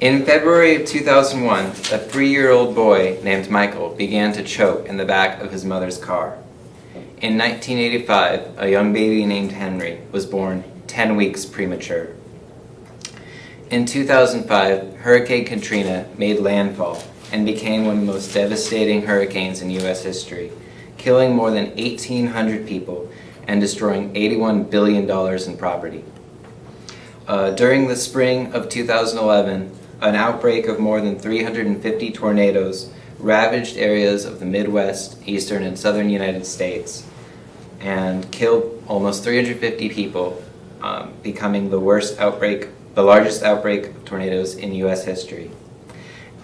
In February of 2001, a 3-year-old boy named Michael began to choke in the back of his mother's car. In 1985, a young baby named Henry was born 10 weeks premature. In 2005, Hurricane Katrina made landfall and became one of the most devastating hurricanes in U.S. history, killing more than 1,800 people and destroying $81 billion in property. During the spring of 2011, an outbreak of more than 350 tornadoes ravaged areas of the Midwest, eastern, and southern United States and killed almost 350 people, becoming the largest outbreak of tornadoes in U.S. history.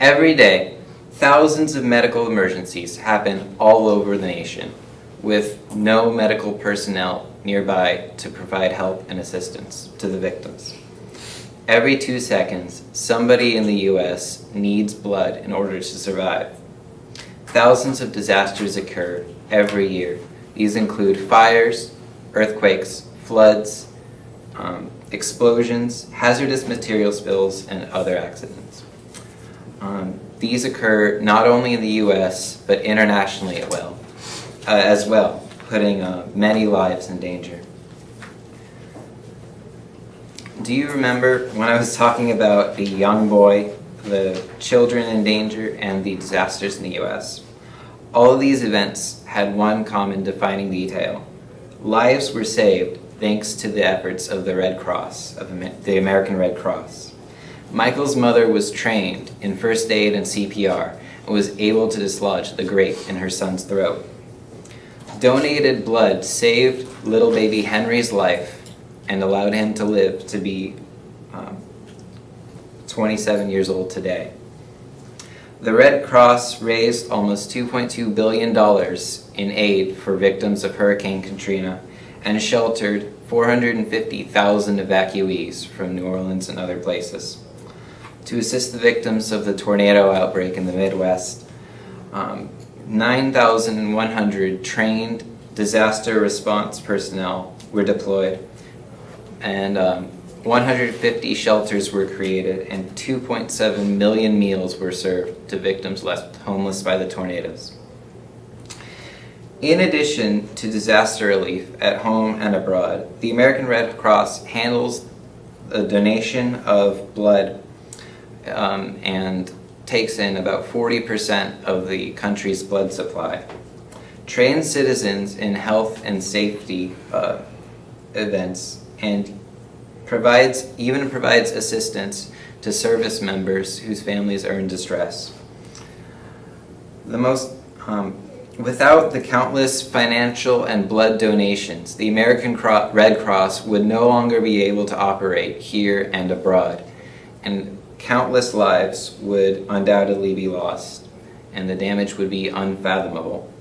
Every day, thousands of medical emergencies happen all over the nation, with no medical personnel nearby to provide help and assistance to the victims. Every 2 seconds, somebody in the U.S. needs blood in order to survive. Thousands of disasters occur every year. These include fires, earthquakes, floods, explosions, hazardous material spills, and other accidents. These occur not only in the U.S., but internationally as well, putting many lives in danger. Do you remember when I was talking about the young boy, the children in danger, and the disasters in the U.S.? All of these events had one common defining detail. Lives were saved thanks to the efforts of the Red Cross, of the American Red Cross. Michael's mother was trained in first aid and CPR and was able to dislodge the grape in her son's throat. Donated blood saved little baby Henry's life and allowed him to live to be 27 years old today. The Red Cross raised almost $2.2 billion in aid for victims of Hurricane Katrina and sheltered 450,000 evacuees from New Orleans and other places. To assist the victims of the tornado outbreak in the Midwest, 9,100 trained disaster response personnel were deployed, and 150 shelters were created, and 2.7 million meals were served to victims left homeless by the tornadoes. In addition to disaster relief at home and abroad, the American Red Cross handles the donation of blood and takes in about 40% of the country's blood supply. Trained citizens in health and safety events and provides assistance to service members whose families are in distress. Without the countless financial and blood donations, the American Red Cross would no longer be able to operate here and abroad, and countless lives would undoubtedly be lost, and the damage would be unfathomable.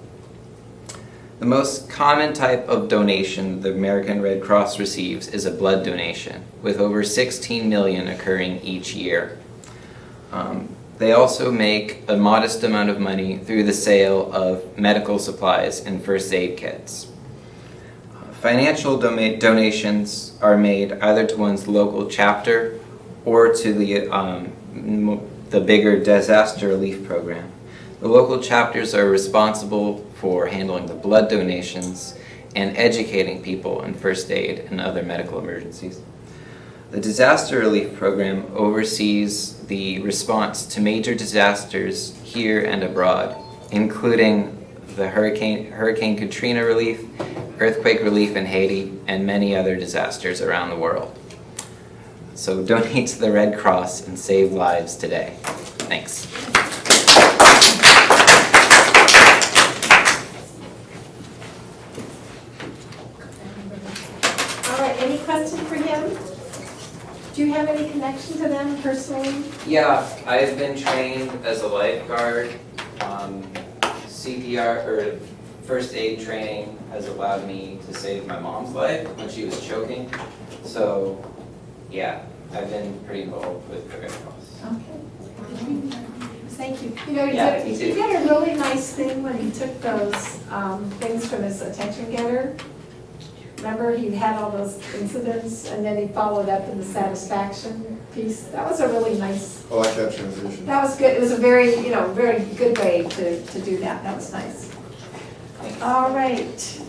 The most common type of donation the American Red Cross receives is a blood donation, with over 16 million occurring each year. They also make a modest amount of money through the sale of medical supplies and first aid kits. Financial donations are made either to one's local chapter or to the bigger disaster relief program. The local chapters are responsible for handling the blood donations and educating people in first aid and other medical emergencies. The disaster relief program oversees the response to major disasters here and abroad, including the Hurricane Katrina relief, earthquake relief in Haiti, and many other disasters around the world. So donate to the Red Cross and save lives today. Thanks. All right, any question for him? Do you have any connection to them personally? Yeah, I've been trained as a lifeguard. CPR or first aid training has allowed me to save my mom's life when she was choking. So, yeah, I've been pretty involved with the Red Cross. Okay. Thank you. You know, Yeah, he me too. did a really nice thing when he took those things from his attention getter. Remember, he had all those incidents, and then he followed up in the satisfaction piece. That was a really nice, I like that transition. that was good. It was a very, very good way to do that. That was nice. All right.